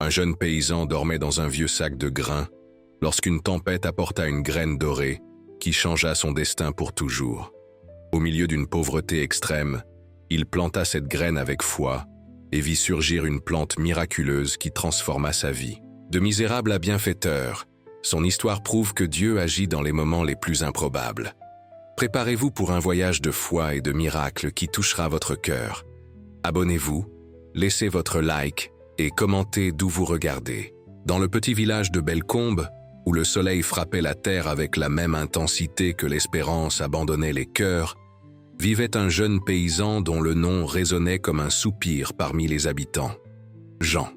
Un jeune paysan dormait dans un vieux sac de grains lorsqu'une tempête apporta une graine dorée qui changea son destin pour toujours. Au milieu d'une pauvreté extrême, il planta cette graine avec foi et vit surgir une plante miraculeuse qui transforma sa vie. De misérable à bienfaiteur, son histoire prouve que Dieu agit dans les moments les plus improbables. Préparez-vous pour un voyage de foi et de miracles qui touchera votre cœur. Abonnez-vous, laissez votre like et commentez d'où vous regardez. Dans le petit village de Bellecombe, où le soleil frappait la terre avec la même intensité que l'espérance abandonnait les cœurs, vivait un jeune paysan dont le nom résonnait comme un soupir parmi les habitants. Jean.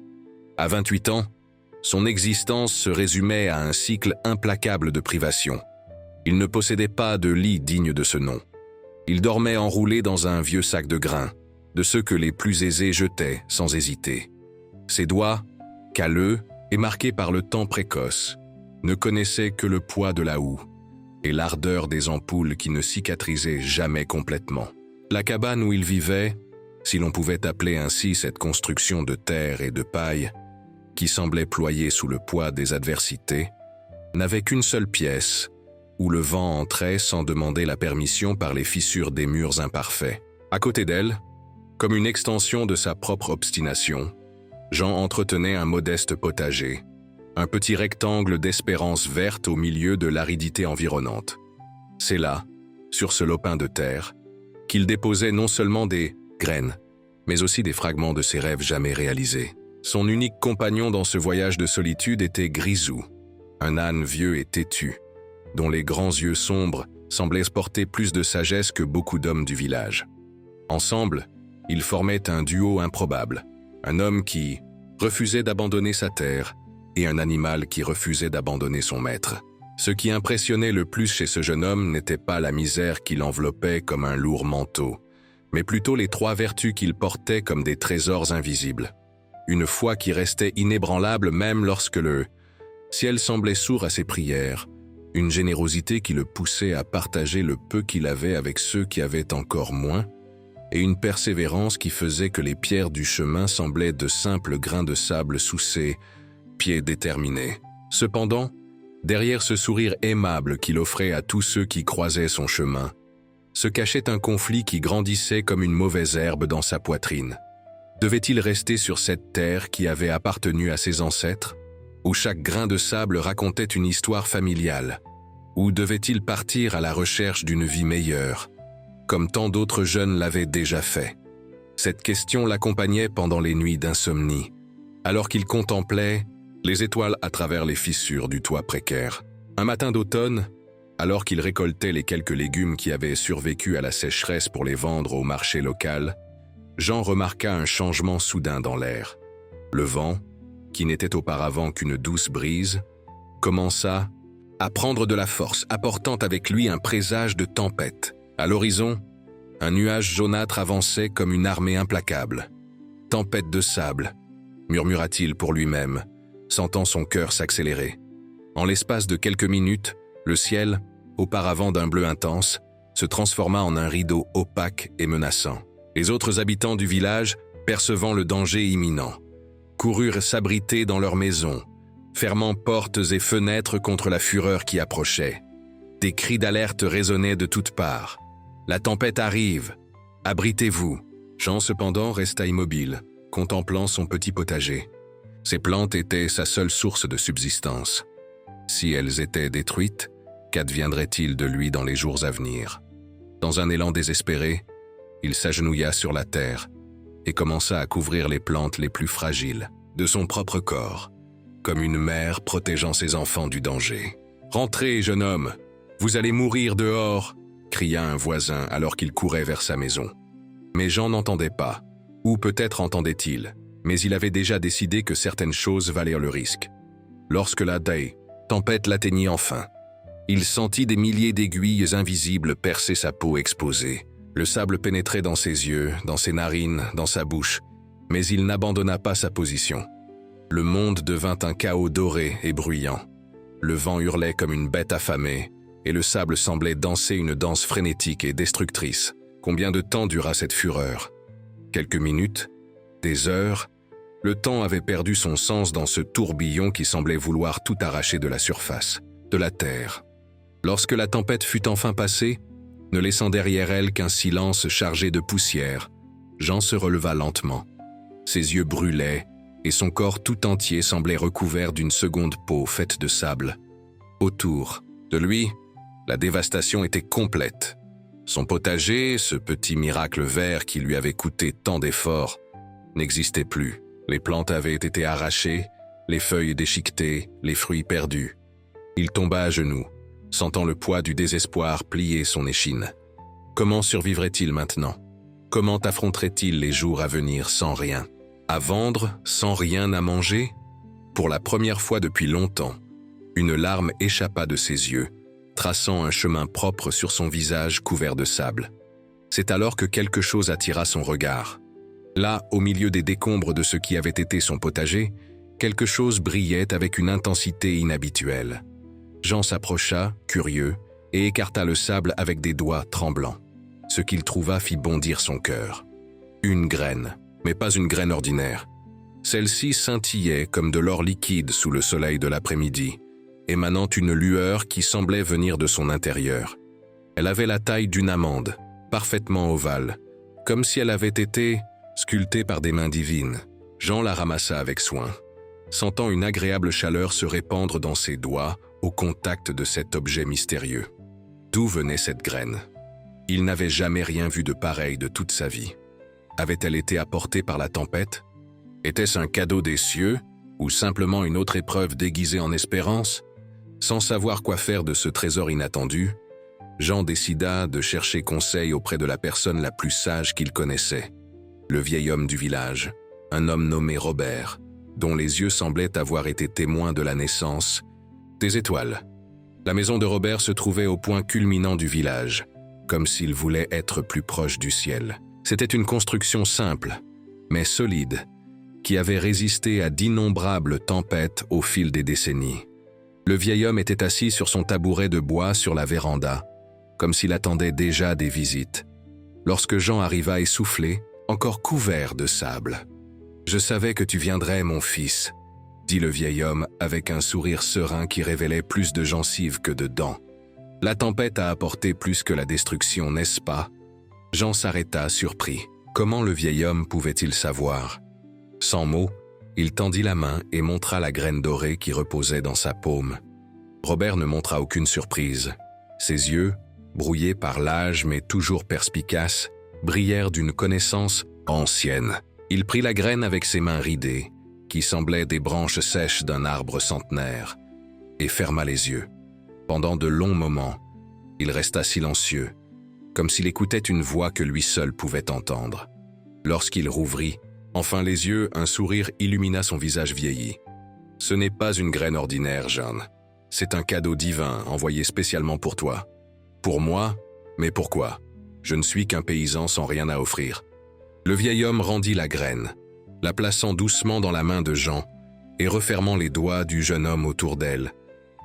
À 28 ans, son existence se résumait à un cycle implacable de privations. Il ne possédait pas de lit digne de ce nom. Il dormait enroulé dans un vieux sac de grains, de ceux que les plus aisés jetaient sans hésiter. Ses doigts, calleux et marqués par le temps précoce, ne connaissaient que le poids de la houe et l'ardeur des ampoules qui ne cicatrisaient jamais complètement. La cabane où il vivait, si l'on pouvait appeler ainsi cette construction de terre et de paille, qui semblait ployer sous le poids des adversités, n'avait qu'une seule pièce, où le vent entrait sans demander la permission par les fissures des murs imparfaits. À côté d'elle, comme une extension de sa propre obstination, Jean entretenait un modeste potager, un petit rectangle d'espérance verte au milieu de l'aridité environnante. C'est là, sur ce lopin de terre, qu'il déposait non seulement des graines, mais aussi des fragments de ses rêves jamais réalisés. Son unique compagnon dans ce voyage de solitude était Grisou, un âne vieux et têtu, dont les grands yeux sombres semblaient porter plus de sagesse que beaucoup d'hommes du village. Ensemble, ils formaient un duo improbable, un homme qui refusait d'abandonner sa terre et un animal qui refusait d'abandonner son maître. Ce qui impressionnait le plus chez ce jeune homme n'était pas la misère qui l'enveloppait comme un lourd manteau, mais plutôt les trois vertus qu'il portait comme des trésors invisibles. Une foi qui restait inébranlable même lorsque le ciel semblait sourd à ses prières, une générosité qui le poussait à partager le peu qu'il avait avec ceux qui avaient encore moins, et une persévérance qui faisait que les pierres du chemin semblaient de simples grains de sable sous ses pieds déterminés. Cependant, derrière ce sourire aimable qu'il offrait à tous ceux qui croisaient son chemin, se cachait un conflit qui grandissait comme une mauvaise herbe dans sa poitrine. Devait-il rester sur cette terre qui avait appartenu à ses ancêtres, où chaque grain de sable racontait une histoire familiale, ou devait-il partir à la recherche d'une vie meilleure, comme tant d'autres jeunes l'avaient déjà fait? Cette question l'accompagnait pendant les nuits d'insomnie, alors qu'il contemplait les étoiles à travers les fissures du toit précaire. Un matin d'automne, alors qu'il récoltait les quelques légumes qui avaient survécu à la sécheresse pour les vendre au marché local, Jean remarqua un changement soudain dans l'air. Le vent, qui n'était auparavant qu'une douce brise, commença à prendre de la force, apportant avec lui un présage de tempête. À l'horizon, un nuage jaunâtre avançait comme une armée implacable. « Tempête de sable », murmura-t-il pour lui-même, sentant son cœur s'accélérer. En l'espace de quelques minutes, le ciel, auparavant d'un bleu intense, se transforma en un rideau opaque et menaçant. Les autres habitants du village, percevant le danger imminent, coururent s'abriter dans leurs maisons, fermant portes et fenêtres contre la fureur qui approchait. Des cris d'alerte résonnaient de toutes parts. « La tempête arrive, abritez-vous !» Jean cependant resta immobile, contemplant son petit potager. Ces plantes étaient sa seule source de subsistance. Si elles étaient détruites, qu'adviendrait-il de lui dans les jours à venir? Dans un élan désespéré, il s'agenouilla sur la terre et commença à couvrir les plantes les plus fragiles de son propre corps, comme une mère protégeant ses enfants du danger. « Rentrez, jeune homme, vous allez mourir dehors !» cria un voisin alors qu'il courait vers sa maison. Mais Jean n'entendait pas, ou peut-être entendait-il, mais il avait déjà décidé que certaines choses valaient le risque. Lorsque la tempête l'atteignit enfin, il sentit des milliers d'aiguilles invisibles percer sa peau exposée. Le sable pénétrait dans ses yeux, dans ses narines, dans sa bouche, mais il n'abandonna pas sa position. Le monde devint un chaos doré et bruyant. Le vent hurlait comme une bête affamée, et le sable semblait danser une danse frénétique et destructrice. Combien de temps dura cette fureur? Quelques minutes? Des heures? Le temps avait perdu son sens dans ce tourbillon qui semblait vouloir tout arracher de la surface, de la terre. Lorsque la tempête fut enfin passée, ne laissant derrière elle qu'un silence chargé de poussière, Jean se releva lentement. Ses yeux brûlaient et son corps tout entier semblait recouvert d'une seconde peau faite de sable. Autour de lui, la dévastation était complète. Son potager, ce petit miracle vert qui lui avait coûté tant d'efforts, n'existait plus. Les plantes avaient été arrachées, les feuilles déchiquetées, les fruits perdus. Il tomba à genoux, sentant le poids du désespoir plier son échine. Comment survivrait-il maintenant? Comment affronterait-il les jours à venir sans rien? À vendre, sans rien à manger? Pour la première fois depuis longtemps, une larme échappa de ses yeux, traçant un chemin propre sur son visage couvert de sable. C'est alors que quelque chose attira son regard. Là, au milieu des décombres de ce qui avait été son potager, quelque chose brillait avec une intensité inhabituelle. Jean s'approcha, curieux, et écarta le sable avec des doigts tremblants. Ce qu'il trouva fit bondir son cœur. Une graine, mais pas une graine ordinaire. Celle-ci scintillait comme de l'or liquide sous le soleil de l'après-midi, émanant une lueur qui semblait venir de son intérieur. Elle avait la taille d'une amande, parfaitement ovale, comme si elle avait été sculptée par des mains divines. Jean la ramassa avec soin, sentant une agréable chaleur se répandre dans ses doigts au contact de cet objet mystérieux. D'où venait cette graine? Il n'avait jamais rien vu de pareil de toute sa vie. Avait-elle été apportée par la tempête? Était-ce un cadeau des cieux ou simplement une autre épreuve déguisée en espérance? Sans savoir quoi faire de ce trésor inattendu, Jean décida de chercher conseil auprès de la personne la plus sage qu'il connaissait, le vieil homme du village, un homme nommé Robert, dont les yeux semblaient avoir été témoins de la naissance des étoiles. La maison de Robert se trouvait au point culminant du village, comme s'il voulait être plus proche du ciel. C'était une construction simple, mais solide, qui avait résisté à d'innombrables tempêtes au fil des décennies. Le vieil homme était assis sur son tabouret de bois sur la véranda, comme s'il attendait déjà des visites, lorsque Jean arriva essoufflé, encore couvert de sable. « Je savais que tu viendrais, mon fils », dit le vieil homme avec un sourire serein qui révélait plus de gencives que de dents. « La tempête a apporté plus que la destruction, n'est-ce pas ?» Jean s'arrêta, surpris. Comment le vieil homme pouvait-il savoir? Sans mots, il tendit la main et montra la graine dorée qui reposait dans sa paume. Robert ne montra aucune surprise. Ses yeux, brouillés par l'âge mais toujours perspicaces, brillèrent d'une connaissance ancienne. Il prit la graine avec ses mains ridées, qui semblaient des branches sèches d'un arbre centenaire, et ferma les yeux. Pendant de longs moments, il resta silencieux, comme s'il écoutait une voix que lui seul pouvait entendre. Lorsqu'il rouvrit, enfin les yeux, un sourire illumina son visage vieilli. « Ce n'est pas une graine ordinaire, Jeanne. C'est un cadeau divin envoyé spécialement pour toi. Pour moi, mais pourquoi? Je ne suis qu'un paysan sans rien à offrir. » Le vieil homme rendit la graine, la plaçant doucement dans la main de Jean et refermant les doigts du jeune homme autour d'elle,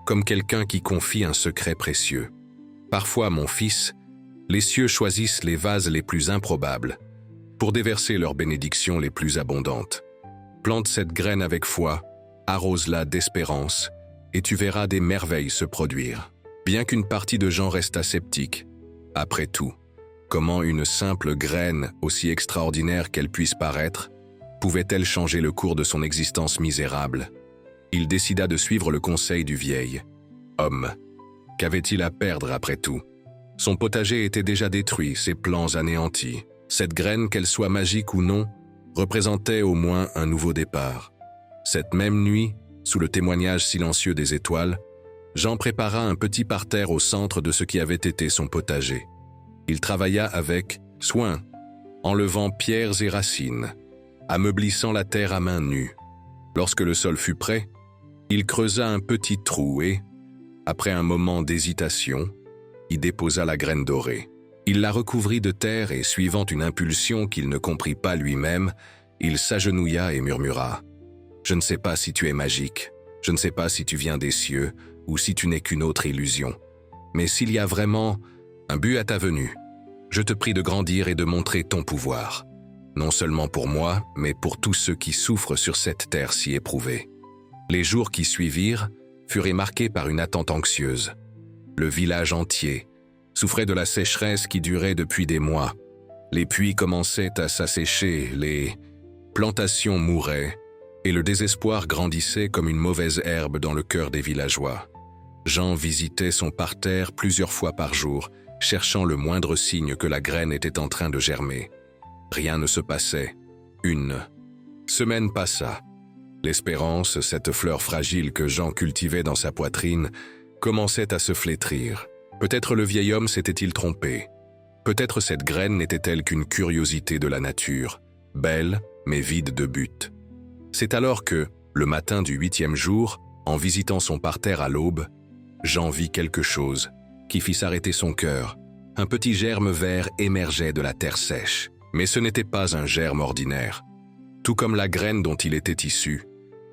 comme quelqu'un qui confie un secret précieux. « Parfois, mon fils, les cieux choisissent les vases les plus improbables pour déverser leurs bénédictions les plus abondantes. Plante cette graine avec foi, arrose-la d'espérance, et tu verras des merveilles se produire. » Bien qu'une partie de Jean restât sceptique, après tout, comment une simple graine, aussi extraordinaire qu'elle puisse paraître, pouvait-elle changer le cours de son existence misérable? Il décida de suivre le conseil du vieil homme. Qu'avait-il à perdre après tout? Son potager était déjà détruit, ses plans anéantis. Cette graine, qu'elle soit magique ou non, représentait au moins un nouveau départ. Cette même nuit, sous le témoignage silencieux des étoiles, Jean prépara un petit parterre au centre de ce qui avait été son potager. Il travailla avec soin, enlevant pierres et racines, ameublissant la terre à main nue. Lorsque le sol fut prêt, il creusa un petit trou et, après un moment d'hésitation, y déposa la graine dorée. Il la recouvrit de terre et, suivant une impulsion qu'il ne comprit pas lui-même, il s'agenouilla et murmura « Je ne sais pas si tu es magique, je ne sais pas si tu viens des cieux ou si tu n'es qu'une autre illusion. Mais s'il y a vraiment un but à ta venue, je te prie de grandir et de montrer ton pouvoir. non seulement pour moi, mais pour tous ceux qui souffrent sur cette terre si éprouvée. Les jours qui suivirent furent marqués par une attente anxieuse. Le village entier souffrait de la sécheresse qui durait depuis des mois. Les puits commençaient à s'assécher, les plantations mouraient, et le désespoir grandissait comme une mauvaise herbe dans le cœur des villageois. Jean visitait son parterre plusieurs fois par jour, cherchant le moindre signe que la graine était en train de germer. Rien ne se passait. Une semaine passa. L'espérance, cette fleur fragile que Jean cultivait dans sa poitrine, commençait à se flétrir. Peut-être le vieil homme s'était-il trompé. Peut-être cette graine n'était-elle qu'une curiosité de la nature, belle mais vide de but. C'est alors que, le matin du 8e jour, en visitant son parterre à l'aube, Jean vit quelque chose qui fit s'arrêter son cœur. Un petit germe vert émergeait de la terre sèche. Mais ce n'était pas un germe ordinaire. Tout comme la graine dont il était issu,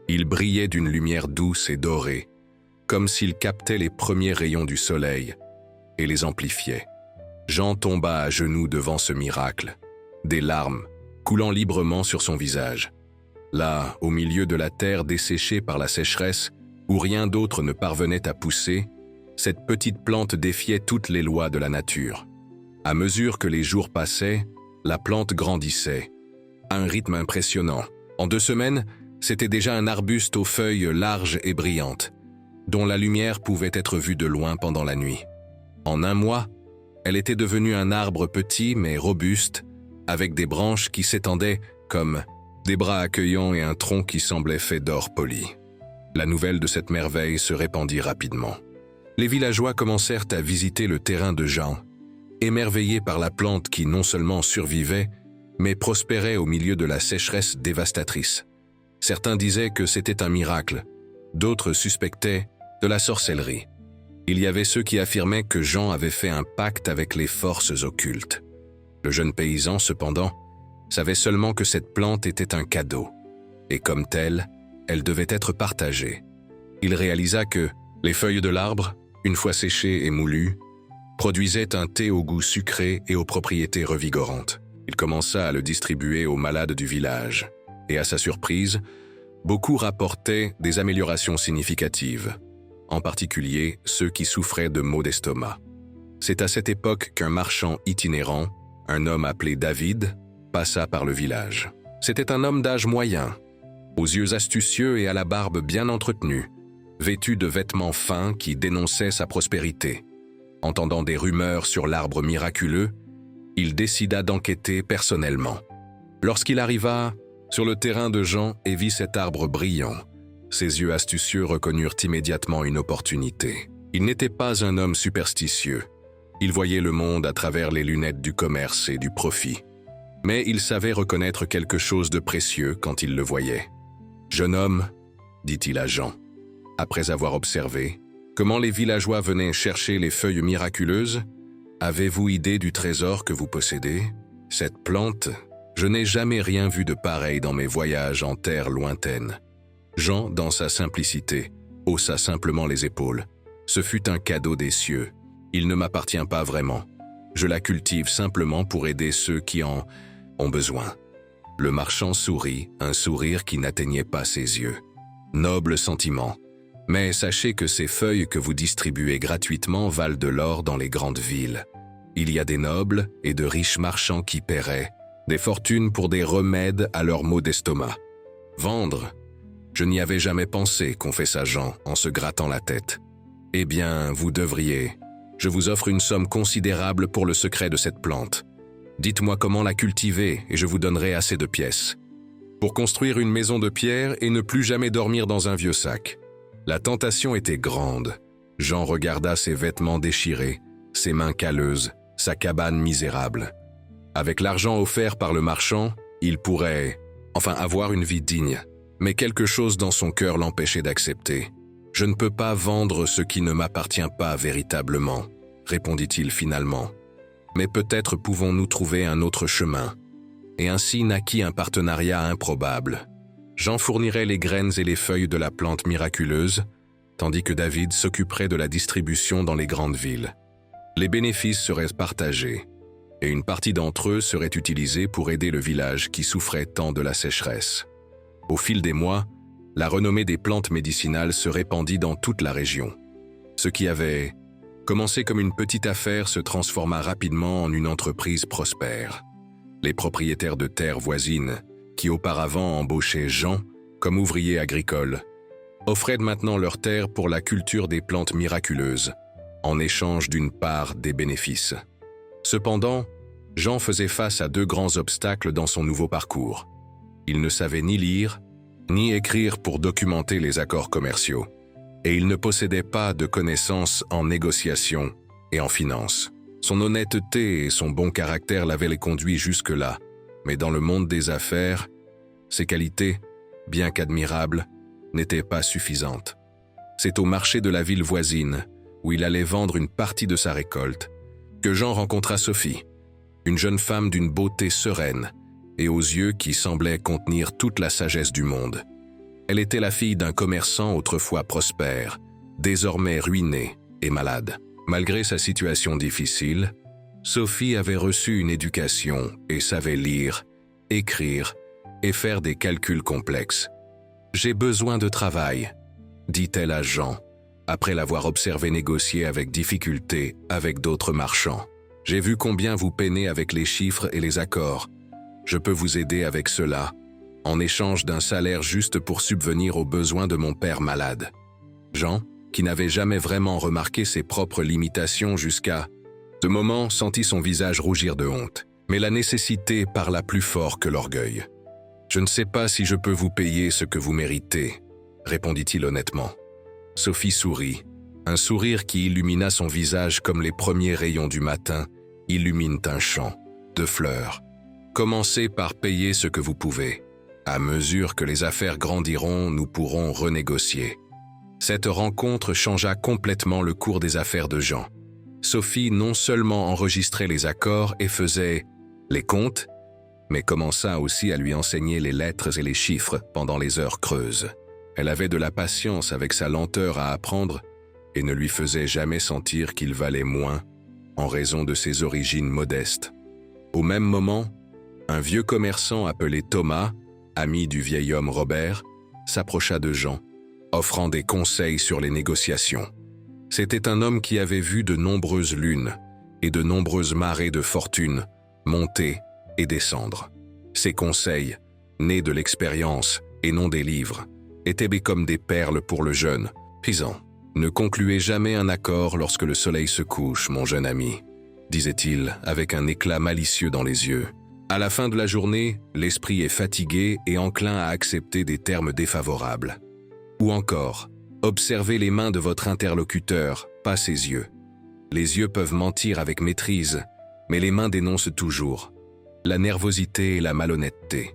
il brillait d'une lumière douce et dorée, comme s'il captait les premiers rayons du soleil et les amplifiait. Jean tomba à genoux devant ce miracle, des larmes coulant librement sur son visage. Là, au milieu de la terre desséchée par la sécheresse, où rien d'autre ne parvenait à pousser, cette petite plante défiait toutes les lois de la nature. À mesure que les jours passaient, la plante grandissait, à un rythme impressionnant. En 2 semaines, c'était déjà un arbuste aux feuilles larges et brillantes, dont la lumière pouvait être vue de loin pendant la nuit. En 1 mois, elle était devenue un arbre petit mais robuste, avec des branches qui s'étendaient comme des bras accueillants et un tronc qui semblait fait d'or poli. La nouvelle de cette merveille se répandit rapidement. Les villageois commencèrent à visiter le terrain de Jean, émerveillés par la plante qui non seulement survivait, mais prospérait au milieu de la sécheresse dévastatrice. Certains disaient que c'était un miracle, d'autres suspectaient de la sorcellerie. Il y avait ceux qui affirmaient que Jean avait fait un pacte avec les forces occultes. Le jeune paysan, cependant, savait seulement que cette plante était un cadeau, et comme telle, elle devait être partagée. Il réalisa que les feuilles de l'arbre, une fois séchées et moulues, produisait un thé au goût sucré et aux propriétés revigorantes. Il commença à le distribuer aux malades du village, et à sa surprise, beaucoup rapportaient des améliorations significatives, en particulier ceux qui souffraient de maux d'estomac. C'est à cette époque qu'un marchand itinérant, un homme appelé David, passa par le village. C'était un homme d'âge moyen, aux yeux astucieux et à la barbe bien entretenue, vêtu de vêtements fins qui dénonçaient sa prospérité. Entendant des rumeurs sur l'arbre miraculeux, il décida d'enquêter personnellement. Lorsqu'il arriva sur le terrain de Jean et vit cet arbre brillant, ses yeux astucieux reconnurent immédiatement une opportunité. Il n'était pas un homme superstitieux. Il voyait le monde à travers les lunettes du commerce et du profit. Mais il savait reconnaître quelque chose de précieux quand il le voyait. « Jeune homme, dit-il à Jean, après avoir observé comment les villageois venaient chercher les feuilles miraculeuses, avez-vous idée du trésor que vous possédez? Cette plante, je n'ai jamais rien vu de pareil dans mes voyages en terre lointaine. » Jean, dans sa simplicité, haussa simplement les épaules. Ce fut un cadeau des cieux. Il ne m'appartient pas vraiment. Je la cultive simplement pour aider ceux qui en ont besoin. Le marchand sourit, un sourire qui n'atteignait pas ses yeux. Noble sentiment. Mais sachez que ces feuilles que vous distribuez gratuitement valent de l'or dans les grandes villes. Il y a des nobles et de riches marchands qui paieraient des fortunes pour des remèdes à leurs maux d'estomac. Vendre? Je n'y avais jamais pensé, confessa Jean en se grattant la tête. Eh bien, vous devriez. Je vous offre une somme considérable pour le secret de cette plante. Dites-moi comment la cultiver et je vous donnerai assez de pièces. Pour construire une maison de pierre et ne plus jamais dormir dans un vieux sac. La tentation était grande. Jean regarda ses vêtements déchirés, ses mains calleuses, sa cabane misérable. Avec l'argent offert par le marchand, il pourrait, avoir une vie digne. Mais quelque chose dans son cœur l'empêchait d'accepter. « Je ne peux pas vendre ce qui ne m'appartient pas véritablement, » répondit-il finalement. « Mais peut-être pouvons-nous trouver un autre chemin. » Et ainsi naquit un partenariat improbable. Jean fournirait les graines et les feuilles de la plante miraculeuse, tandis que David s'occuperait de la distribution dans les grandes villes. Les bénéfices seraient partagés. et une partie d'entre eux serait utilisée pour aider le village qui souffrait tant de la sécheresse. Au fil des mois, la renommée des plantes médicinales se répandit dans toute la région. Ce qui avait commencé comme une petite affaire se transforma rapidement en une entreprise prospère. Les propriétaires de terres voisines, qui auparavant embauchaient Jean comme ouvrier agricole, offraient maintenant leurs terres pour la culture des plantes miraculeuses, en échange d'une part des bénéfices. Cependant, Jean faisait face à deux grands obstacles dans son nouveau parcours. Il ne savait ni lire, ni écrire pour documenter les accords commerciaux, et il ne possédait pas de connaissances en négociation et en finance. Son honnêteté et son bon caractère l'avaient conduit jusque-là, mais dans le monde des affaires, ses qualités, bien qu'admirables, n'étaient pas suffisantes. C'est au marché de la ville voisine, où il allait vendre une partie de sa récolte, que Jean rencontra Sophie, une jeune femme d'une beauté sereine et aux yeux qui semblaient contenir toute la sagesse du monde. Elle était la fille d'un commerçant autrefois prospère, désormais ruiné et malade. Malgré sa situation difficile, Sophie avait reçu une éducation et savait lire, écrire et faire des calculs complexes. « J'ai besoin de travail », dit-elle à Jean, après l'avoir observé négocier avec difficulté avec d'autres marchands. « J'ai vu combien vous peinez avec les chiffres et les accords. Je peux vous aider avec cela, en échange d'un salaire juste pour subvenir aux besoins de mon père malade. » Jean, qui n'avait jamais vraiment remarqué ses propres limitations jusqu'à ce moment, sentit son visage rougir de honte. Mais la nécessité parla plus fort que l'orgueil. « Je ne sais pas si je peux vous payer ce que vous méritez, » répondit-il honnêtement. Sophie sourit, un sourire qui illumina son visage comme les premiers rayons du matin illuminent un champ de fleurs. « Commencez par payer ce que vous pouvez. À mesure que les affaires grandiront, nous pourrons renégocier. » Cette rencontre changea complètement le cours des affaires de Jean. Sophie non seulement enregistrait les accords et faisait les comptes, mais commença aussi à lui enseigner les lettres et les chiffres pendant les heures creuses. Elle avait de la patience avec sa lenteur à apprendre et ne lui faisait jamais sentir qu'il valait moins en raison de ses origines modestes. Au même moment, un vieux commerçant appelé Thomas, ami du vieil homme Robert, s'approcha de Jean, offrant des conseils sur les négociations. C'était un homme qui avait vu de nombreuses lunes et de nombreuses marées de fortune monter et descendre. Ses conseils, nés de l'expérience et non des livres, étaient comme des perles pour le jeune paysan. « Ne concluez jamais un accord lorsque le soleil se couche, mon jeune ami, » disait-il avec un éclat malicieux dans les yeux. À la fin de la journée, l'esprit est fatigué et enclin à accepter des termes défavorables. Ou encore, observez les mains de votre interlocuteur, pas ses yeux. Les yeux peuvent mentir avec maîtrise, mais les mains dénoncent toujours la nervosité et la malhonnêteté.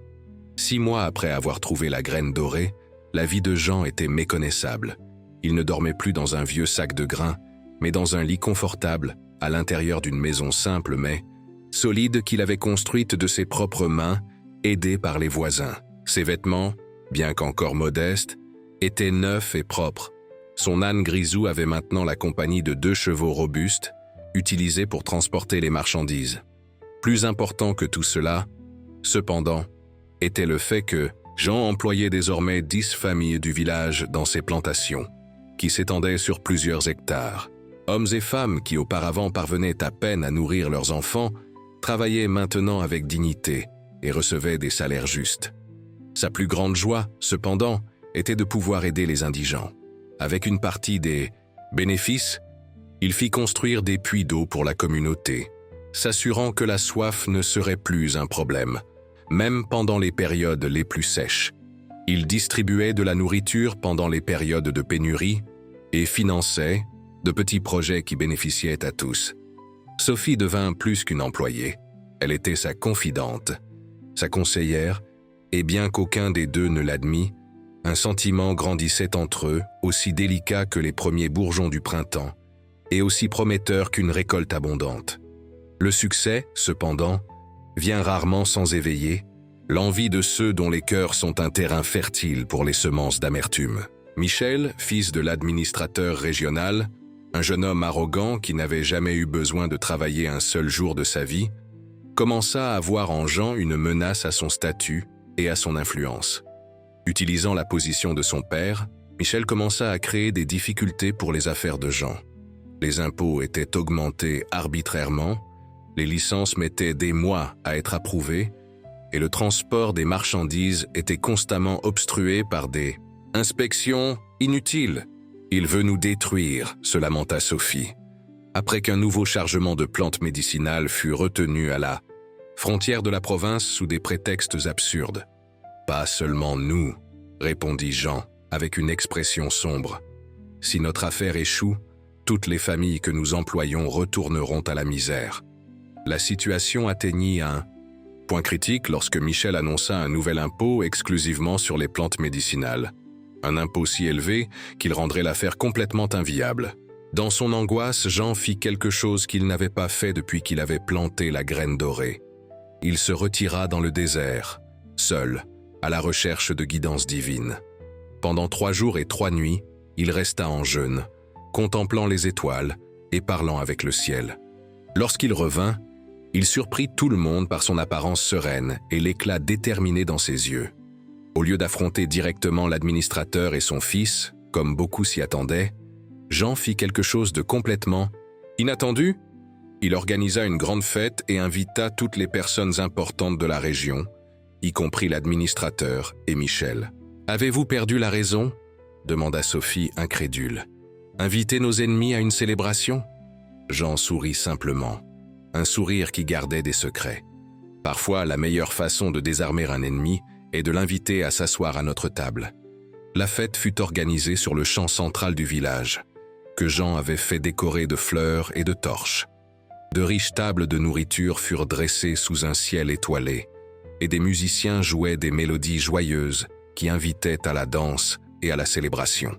6 mois après avoir trouvé la graine dorée, la vie de Jean était méconnaissable. Il ne dormait plus dans un vieux sac de grains, mais dans un lit confortable, à l'intérieur d'une maison simple mais solide qu'il avait construite de ses propres mains, aidé par les voisins. Ses vêtements, bien qu'encore modestes, étaient neufs et propres. Son âne grisou avait maintenant la compagnie de 2 chevaux robustes, utilisés pour transporter les marchandises. Plus important que tout cela, cependant, était le fait que Jean employait désormais 10 familles du village dans ses plantations, qui s'étendaient sur plusieurs hectares. Hommes et femmes qui auparavant parvenaient à peine à nourrir leurs enfants, travaillaient maintenant avec dignité et recevaient des salaires justes. Sa plus grande joie, cependant, était de pouvoir aider les indigents. Avec une partie des bénéfices, il fit construire des puits d'eau pour la communauté, s'assurant que la soif ne serait plus un problème, même pendant les périodes les plus sèches. Il distribuait de la nourriture pendant les périodes de pénurie et finançait de petits projets qui bénéficiaient à tous. Sophie devint plus qu'une employée. Elle était sa confidente, sa conseillère, et bien qu'aucun des deux ne l'admît, un sentiment grandissait entre eux, aussi délicat que les premiers bourgeons du printemps, et aussi prometteur qu'une récolte abondante. Le succès, cependant, vient rarement sans éveiller l'envie de ceux dont les cœurs sont un terrain fertile pour les semences d'amertume. Michel, fils de l'administrateur régional, un jeune homme arrogant qui n'avait jamais eu besoin de travailler un seul jour de sa vie, commença à voir en Jean une menace à son statut et à son influence. Utilisant la position de son père, Michel commença à créer des difficultés pour les affaires de Jean. Les impôts étaient augmentés arbitrairement, les licences mettaient des mois à être approuvées, et le transport des marchandises était constamment obstrué par des inspections inutiles. « Il veut nous détruire », se lamenta Sophie, après qu'un nouveau chargement de plantes médicinales fut retenu à la frontière de la province sous des prétextes absurdes. « Pas seulement nous », répondit Jean, avec une expression sombre. « Si notre affaire échoue, toutes les familles que nous employons retourneront à la misère. » La situation atteignit un point critique lorsque Michel annonça un nouvel impôt exclusivement sur les plantes médicinales. Un impôt si élevé qu'il rendrait l'affaire complètement inviable. Dans son angoisse, Jean fit quelque chose qu'il n'avait pas fait depuis qu'il avait planté la graine dorée. Il se retira dans le désert, seul, à la recherche de guidance divine. Pendant 3 jours et 3 nuits, il resta en jeûne, contemplant les étoiles et parlant avec le ciel. Lorsqu'il revint, il surprit tout le monde par son apparence sereine et l'éclat déterminé dans ses yeux. Au lieu d'affronter directement l'administrateur et son fils, comme beaucoup s'y attendaient, Jean fit quelque chose de complètement inattendu. Il organisa une grande fête et invita toutes les personnes importantes de la région, y compris l'administrateur et Michel. « Avez-vous perdu la raison ?» demanda Sophie incrédule. « Inviter nos ennemis à une célébration ?» Jean sourit simplement, un sourire qui gardait des secrets. Parfois, la meilleure façon de désarmer un ennemi est de l'inviter à s'asseoir à notre table. La fête fut organisée sur le champ central du village, que Jean avait fait décorer de fleurs et de torches. De riches tables de nourriture furent dressées sous un ciel étoilé, et des musiciens jouaient des mélodies joyeuses qui invitaient à la danse et à la célébration.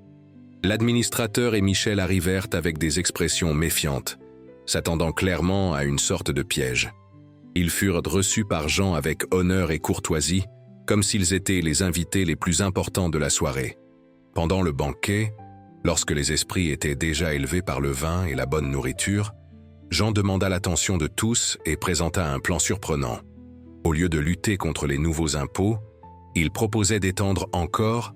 L'administrateur et Michel arrivèrent avec des expressions méfiantes, s'attendant clairement à une sorte de piège. Ils furent reçus par Jean avec honneur et courtoisie, comme s'ils étaient les invités les plus importants de la soirée. Pendant le banquet, lorsque les esprits étaient déjà élevés par le vin et la bonne nourriture, Jean demanda l'attention de tous et présenta un plan surprenant. Au lieu de lutter contre les nouveaux impôts, il proposait d'étendre encore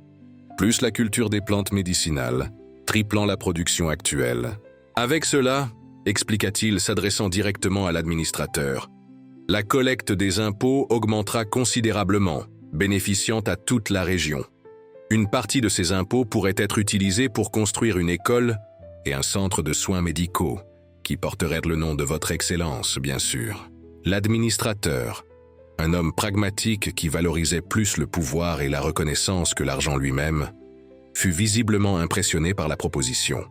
plus la culture des plantes médicinales, triplant la production actuelle. Avec cela, expliqua-t-il s'adressant directement à l'administrateur, la collecte des impôts augmentera considérablement, bénéficiant à toute la région. Une partie de ces impôts pourrait être utilisée pour construire une école et un centre de soins médicaux, qui porterait le nom de votre Excellence, bien sûr. L'administrateur, un homme pragmatique qui valorisait plus le pouvoir et la reconnaissance que l'argent lui-même, fut visiblement impressionné par la proposition.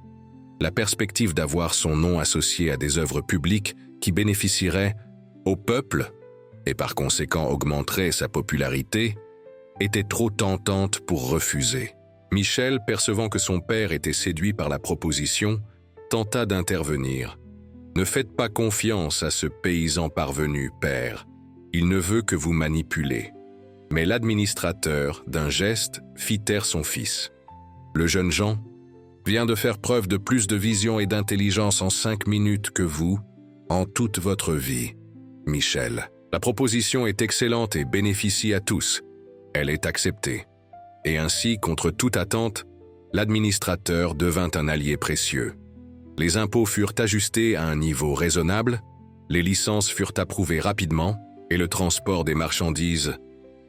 La perspective d'avoir son nom associé à des œuvres publiques qui bénéficieraient au peuple et par conséquent augmenteraient sa popularité était trop tentante pour refuser. Michel, percevant que son père était séduit par la proposition, tenta d'intervenir. « Ne faites pas confiance à ce paysan parvenu, père. Il ne veut que vous manipuler. » Mais l'administrateur, d'un geste, fit taire son fils. Le jeune Jean vient de faire preuve de plus de vision et d'intelligence en 5 minutes que vous, en toute votre vie, Michel. La proposition est excellente et bénéficie à tous. Elle est acceptée. Et ainsi, contre toute attente, l'administrateur devint un allié précieux. Les impôts furent ajustés à un niveau raisonnable, les licences furent approuvées rapidement et le transport des marchandises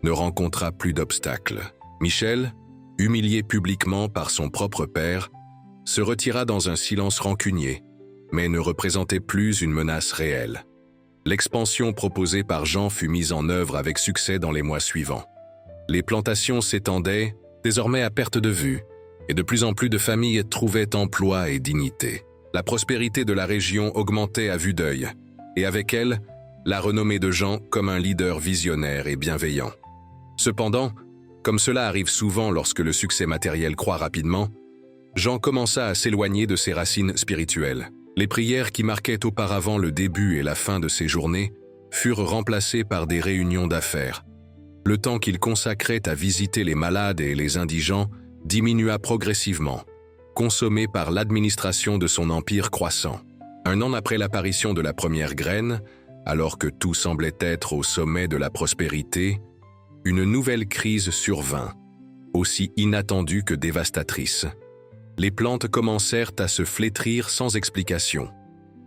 ne rencontra plus d'obstacles. Michel, humilié publiquement par son propre père, se retira dans un silence rancunier, mais ne représentait plus une menace réelle. L'expansion proposée par Jean fut mise en œuvre avec succès dans les mois suivants. Les plantations s'étendaient, désormais à perte de vue, et de plus en plus de familles trouvaient emploi et dignité. La prospérité de la région augmentait à vue d'œil, et avec elle, la renommée de Jean comme un leader visionnaire et bienveillant. Cependant, comme cela arrive souvent lorsque le succès matériel croît rapidement, Jean commença à s'éloigner de ses racines spirituelles. Les prières qui marquaient auparavant le début et la fin de ses journées furent remplacées par des réunions d'affaires. Le temps qu'il consacrait à visiter les malades et les indigents diminua progressivement, consommé par l'administration de son empire croissant. 1 an après l'apparition de la première graine, Alors que tout semblait être au sommet de la prospérité, une nouvelle crise survint, aussi inattendue que dévastatrice. Les plantes commencèrent à se flétrir sans explication.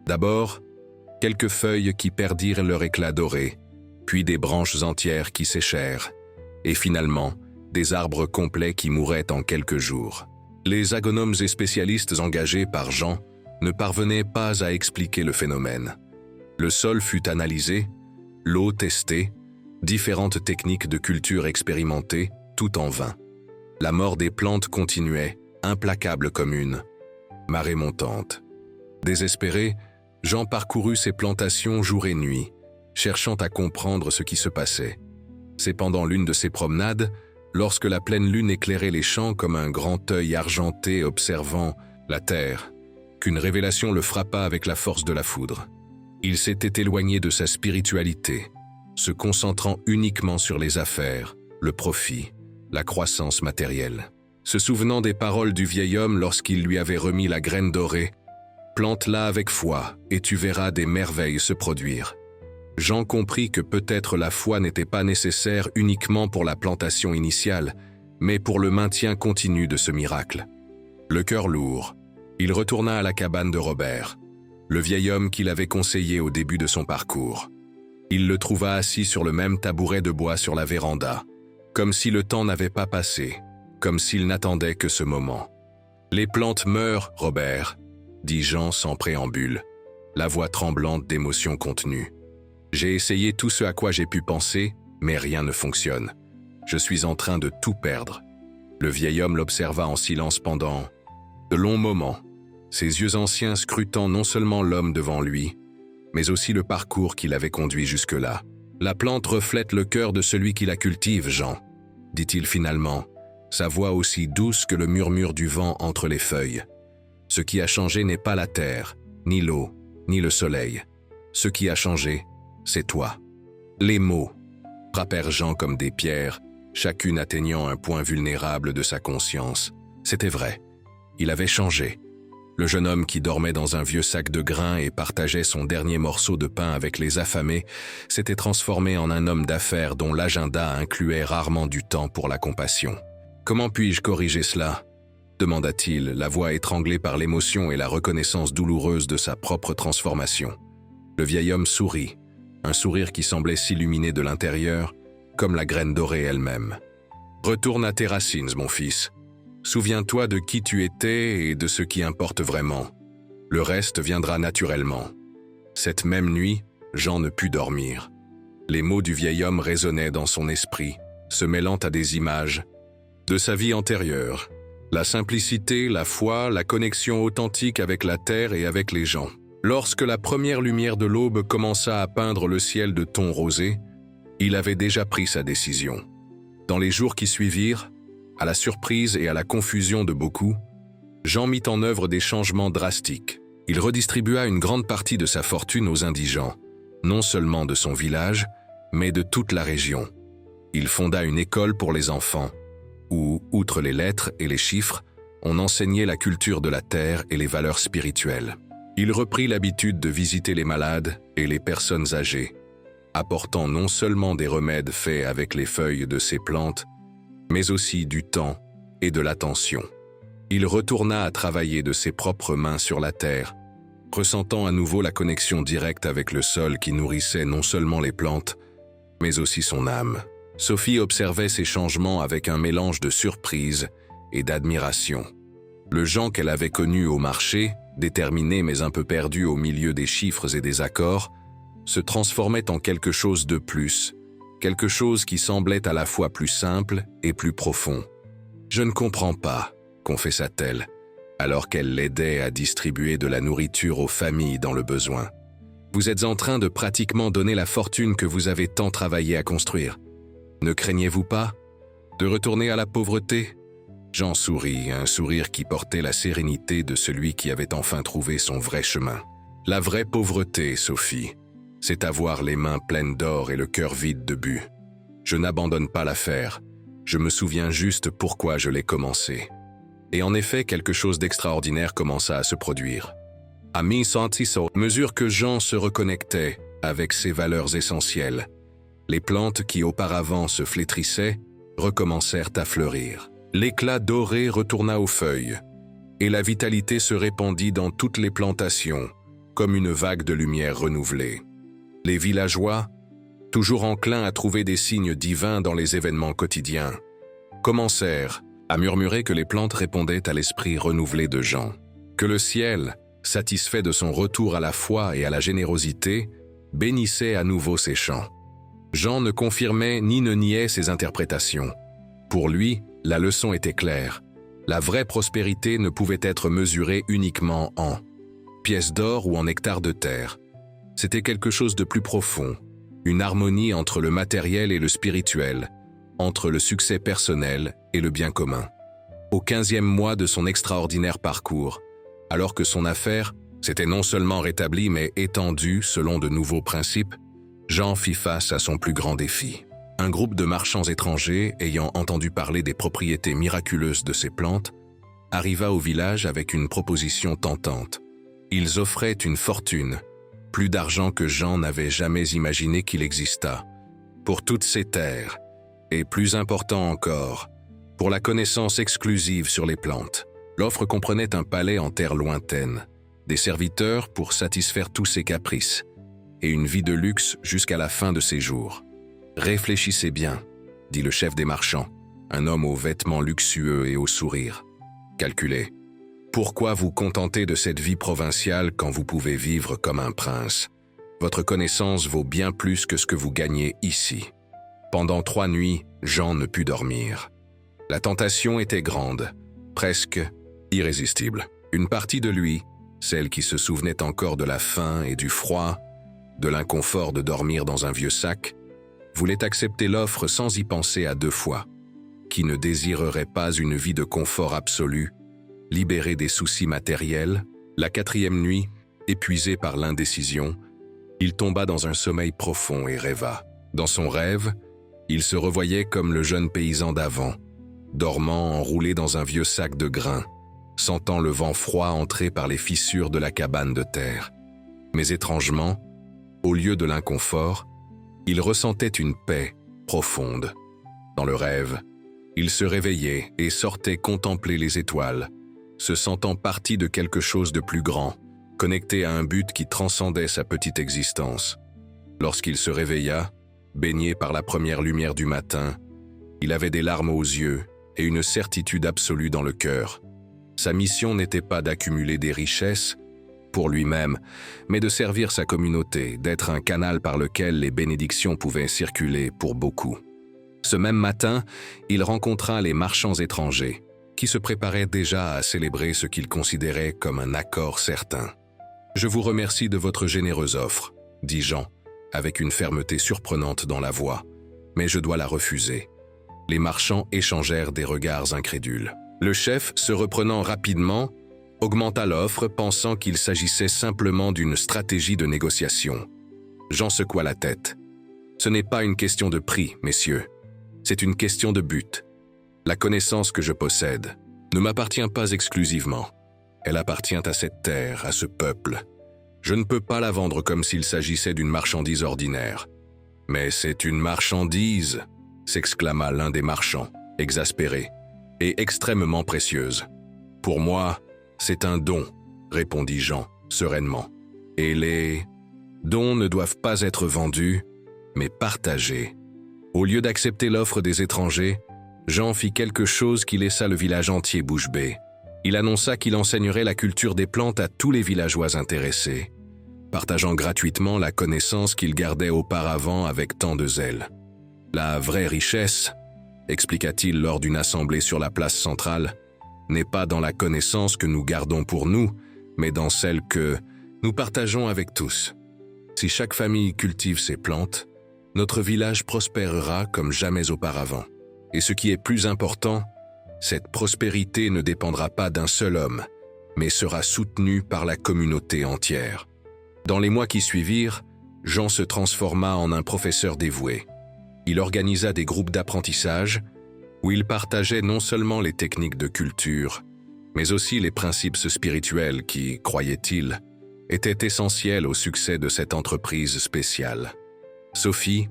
D'abord, quelques feuilles qui perdirent leur éclat doré, puis des branches entières qui séchèrent, et finalement, des arbres complets qui mouraient en quelques jours. Les agronomes et spécialistes engagés par Jean ne parvenaient pas à expliquer le phénomène. Le sol fut analysé, l'eau testée, différentes techniques de culture expérimentées, tout en vain. La mort des plantes continuait, implacable comme une marée montante. Désespéré, Jean parcourut ses plantations jour et nuit, cherchant à comprendre ce qui se passait. C'est pendant l'une de ses promenades, lorsque la pleine lune éclairait les champs comme un grand œil argenté observant la terre, qu'une révélation le frappa avec la force de la foudre. Il s'était éloigné de sa spiritualité, se concentrant uniquement sur les affaires, le profit, la croissance matérielle. Se souvenant des paroles du vieil homme lorsqu'il lui avait remis la graine dorée, « Plante-la avec foi et tu verras des merveilles se produire ». Jean comprit que peut-être la foi n'était pas nécessaire uniquement pour la plantation initiale, mais pour le maintien continu de ce miracle. Le cœur lourd, il retourna à la cabane de Robert, le vieil homme qu'il avait conseillé au début de son parcours. Il le trouva assis sur le même tabouret de bois sur la véranda, comme si le temps n'avait pas passé, comme s'il n'attendait que ce moment. « Les plantes meurent, Robert », dit Jean sans préambule, la voix tremblante d'émotion contenue. « J'ai essayé tout ce à quoi j'ai pu penser, mais rien ne fonctionne. Je suis en train de tout perdre. » Le vieil homme l'observa en silence pendant de longs moments, ses yeux anciens scrutant non seulement l'homme devant lui, mais aussi le parcours qui l'avait conduit jusque-là. « La plante reflète le cœur de celui qui la cultive, Jean, » dit-il finalement, sa voix aussi douce que le murmure du vent entre les feuilles. « Ce qui a changé n'est pas la terre, ni l'eau, ni le soleil. Ce qui a changé, c'est toi. » Les mots frappèrent Jean comme des pierres, chacune atteignant un point vulnérable de sa conscience. C'était vrai. Il avait changé. Le jeune homme qui dormait dans un vieux sac de grains et partageait son dernier morceau de pain avec les affamés s'était transformé en un homme d'affaires dont l'agenda incluait rarement du temps pour la compassion. « Comment puis-je corriger cela ?» demanda-t-il, la voix étranglée par l'émotion et la reconnaissance douloureuse de sa propre transformation. Le vieil homme sourit, un sourire qui semblait s'illuminer de l'intérieur, comme la graine dorée elle-même. « Retourne à tes racines, mon fils. Souviens-toi de qui tu étais et de ce qui importe vraiment. Le reste viendra naturellement. » Cette même nuit, Jean ne put dormir. Les mots du vieil homme résonnaient dans son esprit, se mêlant à des images de sa vie antérieure. La simplicité, la foi, la connexion authentique avec la terre et avec les gens. Lorsque la première lumière de l'aube commença à peindre le ciel de tons rosés, il avait déjà pris sa décision. Dans les jours qui suivirent, à la surprise et à la confusion de beaucoup, Jean mit en œuvre des changements drastiques. Il redistribua une grande partie de sa fortune aux indigents, non seulement de son village, mais de toute la région. Il fonda une école pour les enfants, où, outre les lettres et les chiffres, on enseignait la culture de la terre et les valeurs spirituelles. Il reprit l'habitude de visiter les malades et les personnes âgées, apportant non seulement des remèdes faits avec les feuilles de ces plantes, mais aussi du temps et de l'attention. Il retourna à travailler de ses propres mains sur la terre, ressentant à nouveau la connexion directe avec le sol qui nourrissait non seulement les plantes, mais aussi son âme. Sophie observait ces changements avec un mélange de surprise et d'admiration. Le Jean qu'elle avait connu au marché, déterminé mais un peu perdu au milieu des chiffres et des accords, se transformait en quelque chose de plus, quelque chose qui semblait à la fois plus simple et plus profond. « Je ne comprends pas », confessa-t-elle, alors qu'elle l'aidait à distribuer de la nourriture aux familles dans le besoin. « Vous êtes en train de pratiquement donner la fortune que vous avez tant travaillé à construire. Ne craignez-vous pas de retourner à la pauvreté ?» Jean sourit, un sourire qui portait la sérénité de celui qui avait enfin trouvé son vrai chemin. « La vraie pauvreté, Sophie, c'est avoir les mains pleines d'or et le cœur vide de but. Je n'abandonne pas l'affaire, je me souviens juste pourquoi je l'ai commencé. » Et en effet, quelque chose d'extraordinaire commença à se produire. À mi-sentiso, mesure que Jean se reconnectait avec ses valeurs essentielles. Les plantes qui auparavant se flétrissaient recommencèrent à fleurir. L'éclat doré retourna aux feuilles, et la vitalité se répandit dans toutes les plantations, comme une vague de lumière renouvelée. Les villageois, toujours enclins à trouver des signes divins dans les événements quotidiens, commencèrent à murmurer que les plantes répondaient à l'esprit renouvelé de Jean, que le ciel, satisfait de son retour à la foi et à la générosité, bénissait à nouveau ses chants. Jean ne confirmait ni ne niait ses interprétations. Pour lui, la leçon était claire. La vraie prospérité ne pouvait être mesurée uniquement en pièces d'or ou en hectares de terre. C'était quelque chose de plus profond, une harmonie entre le matériel et le spirituel, entre le succès personnel et le bien commun. Au 15e mois de son extraordinaire parcours, alors que son affaire s'était non seulement rétablie mais étendue selon de nouveaux principes, Jean fit face à son plus grand défi. Un groupe de marchands étrangers, ayant entendu parler des propriétés miraculeuses de ces plantes, arriva au village avec une proposition tentante. Ils offraient une fortune, plus d'argent que Jean n'avait jamais imaginé qu'il existât, pour toutes ces terres, et plus important encore, pour la connaissance exclusive sur les plantes. L'offre comprenait un palais en terre lointaine, des serviteurs pour satisfaire tous ses caprices, et une vie de luxe jusqu'à la fin de ses jours. « Réfléchissez bien », dit le chef des marchands, un homme aux vêtements luxueux et au sourire. « Calculez. Pourquoi vous contenter de cette vie provinciale quand vous pouvez vivre comme un prince? Votre connaissance vaut bien plus que ce que vous gagnez ici. » Pendant 3 nuits, Jean ne put dormir. La tentation était grande, presque irrésistible. Une partie de lui, celle qui se souvenait encore de la faim et du froid, de l'inconfort de dormir dans un vieux sac, voulait accepter l'offre sans y penser à 2 fois. Qui ne désirerait pas une vie de confort absolu, libérée des soucis matériels? La 4e nuit, épuisé par l'indécision, il tomba dans un sommeil profond et rêva. Dans son rêve, il se revoyait comme le jeune paysan d'avant, dormant enroulé dans un vieux sac de grains, sentant le vent froid entrer par les fissures de la cabane de terre. Mais étrangement, au lieu de l'inconfort, il ressentait une paix profonde. Dans le rêve, il se réveillait et sortait contempler les étoiles, se sentant partie de quelque chose de plus grand, connecté à un but qui transcendait sa petite existence. Lorsqu'il se réveilla, baigné par la première lumière du matin, il avait des larmes aux yeux et une certitude absolue dans le cœur. Sa mission n'était pas d'accumuler des richesses pour lui-même, mais de servir sa communauté, d'être un canal par lequel les bénédictions pouvaient circuler pour beaucoup. Ce même matin, il rencontra les marchands étrangers, qui se préparaient déjà à célébrer ce qu'ils considéraient comme un accord certain. « Je vous remercie de votre généreuse offre, » dit Jean, avec une fermeté surprenante dans la voix, « mais je dois la refuser. » Les marchands échangèrent des regards incrédules. Le chef, se reprenant rapidement, augmenta l'offre, pensant qu'il s'agissait simplement d'une stratégie de négociation. Jean secoua la tête. « Ce n'est pas une question de prix, messieurs. C'est une question de but. La connaissance que je possède ne m'appartient pas exclusivement. Elle appartient à cette terre, à ce peuple. Je ne peux pas la vendre comme s'il s'agissait d'une marchandise ordinaire. »« Mais c'est une marchandise !» s'exclama l'un des marchands, exaspéré, « et extrêmement précieuse. »« Pour moi, c'est un don, » répondit Jean, sereinement. « Et les dons ne doivent pas être vendus, mais partagés. » Au lieu d'accepter l'offre des étrangers, Jean fit quelque chose qui laissa le village entier bouche bée. Il annonça qu'il enseignerait la culture des plantes à tous les villageois intéressés, partageant gratuitement la connaissance qu'il gardait auparavant avec tant de zèle. « La vraie richesse, » expliqua-t-il lors d'une assemblée sur la place centrale, « n'est pas dans la connaissance que nous gardons pour nous, mais dans celle que nous partageons avec tous. Si chaque famille cultive ses plantes, notre village prospérera comme jamais auparavant. Et ce qui est plus important, cette prospérité ne dépendra pas d'un seul homme, mais sera soutenue par la communauté entière. » Dans les mois qui suivirent, Jean se transforma en un professeur dévoué. Il organisa des groupes d'apprentissage où il partageait non seulement les techniques de culture, mais aussi les principes spirituels qui, croyait-il, était essentielle au succès de cette entreprise spéciale. Sophie,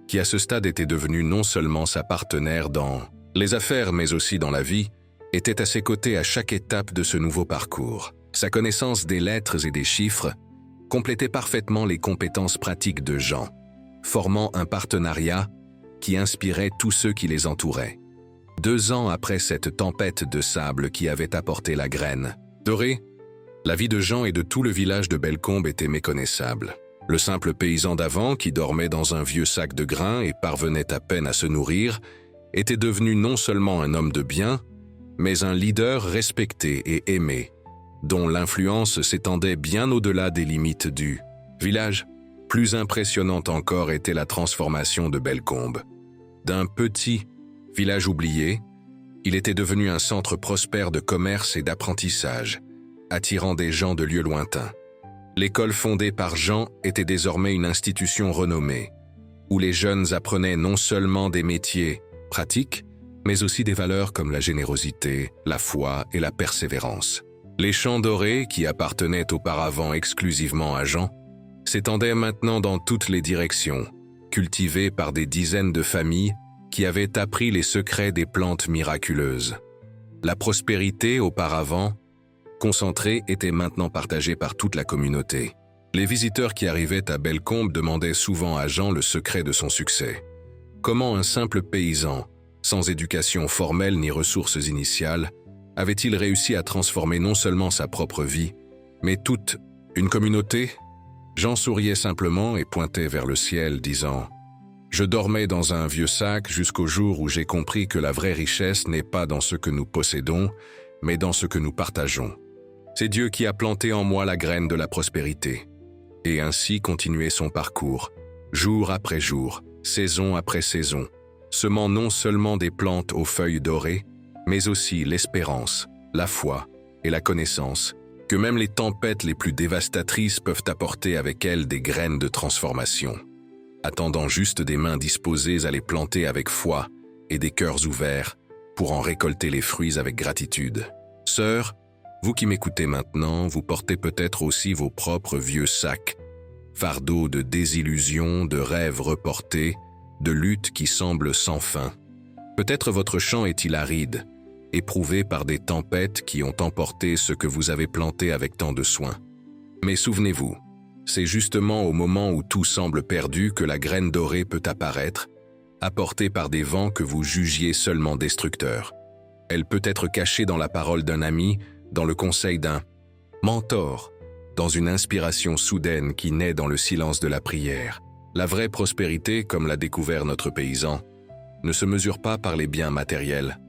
qui à ce stade était devenue non seulement sa partenaire dans les affaires mais aussi dans la vie, était à ses côtés à chaque étape de ce nouveau parcours. Sa connaissance des lettres et des chiffres complétait parfaitement les compétences pratiques de Jean, formant un partenariat qui inspirait tous ceux qui les entouraient. 2 ans après cette tempête de sable qui avait apporté la graine dorée, la vie de Jean et de tout le village de Bellecombe était méconnaissable. Le simple paysan d'avant, qui dormait dans un vieux sac de grains et parvenait à peine à se nourrir, était devenu non seulement un homme de bien, mais un leader respecté et aimé, dont l'influence s'étendait bien au-delà des limites du village. Plus impressionnante encore était la transformation de Bellecombe. D'un petit village oublié, il était devenu un centre prospère de commerce et d'apprentissage, attirant des gens de lieux lointains. L'école fondée par Jean était désormais une institution renommée, où les jeunes apprenaient non seulement des métiers pratiques, mais aussi des valeurs comme la générosité, la foi et la persévérance. Les champs dorés, qui appartenaient auparavant exclusivement à Jean, s'étendaient maintenant dans toutes les directions, cultivés par des dizaines de familles qui avaient appris les secrets des plantes miraculeuses. La prospérité, auparavant concentrée, était maintenant partagée par toute la communauté. Les visiteurs qui arrivaient à Bellecombe demandaient souvent à Jean le secret de son succès. Comment un simple paysan, sans éducation formelle ni ressources initiales, avait-il réussi à transformer non seulement sa propre vie, mais toute une communauté? Jean souriait simplement et pointait vers le ciel, disant « Je dormais dans un vieux sac jusqu'au jour où j'ai compris que la vraie richesse n'est pas dans ce que nous possédons, mais dans ce que nous partageons. C'est Dieu qui a planté en moi la graine de la prospérité. » Et ainsi continuait son parcours, jour après jour, saison après saison, semant non seulement des plantes aux feuilles dorées, mais aussi l'espérance, la foi et la connaissance, que même les tempêtes les plus dévastatrices peuvent apporter avec elles des graines de transformation, attendant juste des mains disposées à les planter avec foi et des cœurs ouverts pour en récolter les fruits avec gratitude. Sœurs, vous qui m'écoutez maintenant, vous portez peut-être aussi vos propres vieux sacs, fardeaux de désillusions, de rêves reportés, de luttes qui semblent sans fin. Peut-être votre champ est-il aride, éprouvé par des tempêtes qui ont emporté ce que vous avez planté avec tant de soin. Mais souvenez-vous, c'est justement au moment où tout semble perdu que la graine dorée peut apparaître, apportée par des vents que vous jugiez seulement destructeurs. Elle peut être cachée dans la parole d'un ami, dans le conseil d'un mentor, dans une inspiration soudaine qui naît dans le silence de la prière. La vraie prospérité, comme l'a découvert notre paysan, ne se mesure pas par les biens matériels,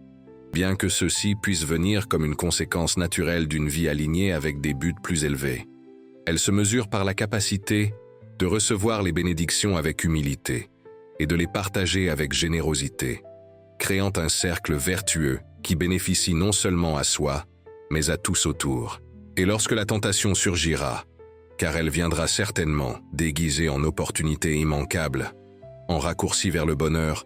bien que ceux-ci puissent venir comme une conséquence naturelle d'une vie alignée avec des buts plus élevés. Elle se mesure par la capacité de recevoir les bénédictions avec humilité et de les partager avec générosité, créant un cercle vertueux qui bénéficie non seulement à soi, mais à tous autour. Et lorsque la tentation surgira, car elle viendra certainement déguisée en opportunité immanquable, en raccourci vers le bonheur,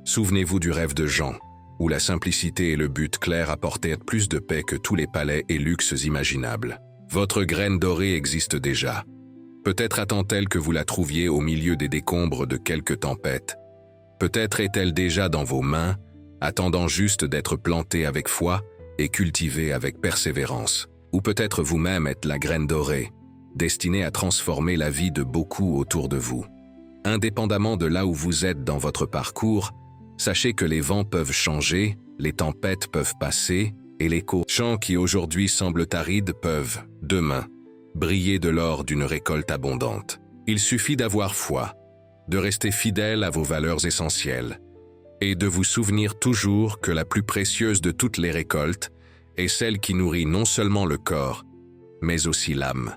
souvenez-vous du rêve de Jean, où la simplicité et le but clair apportaient plus de paix que tous les palais et luxes imaginables. Votre graine dorée existe déjà. Peut-être attend-elle que vous la trouviez au milieu des décombres de quelques tempêtes. Peut-être est-elle déjà dans vos mains, attendant juste d'être plantée avec foi et cultivée avec persévérance. Ou peut-être vous-même êtes la graine dorée, destinée à transformer la vie de beaucoup autour de vous. Indépendamment de là où vous êtes dans votre parcours, sachez que les vents peuvent changer, les tempêtes peuvent passer, et les champs qui aujourd'hui semblent arides peuvent, demain, briller de l'or d'une récolte abondante. Il suffit d'avoir foi, de rester fidèle à vos valeurs essentielles, et de vous souvenir toujours que la plus précieuse de toutes les récoltes est celle qui nourrit non seulement le corps, mais aussi l'âme.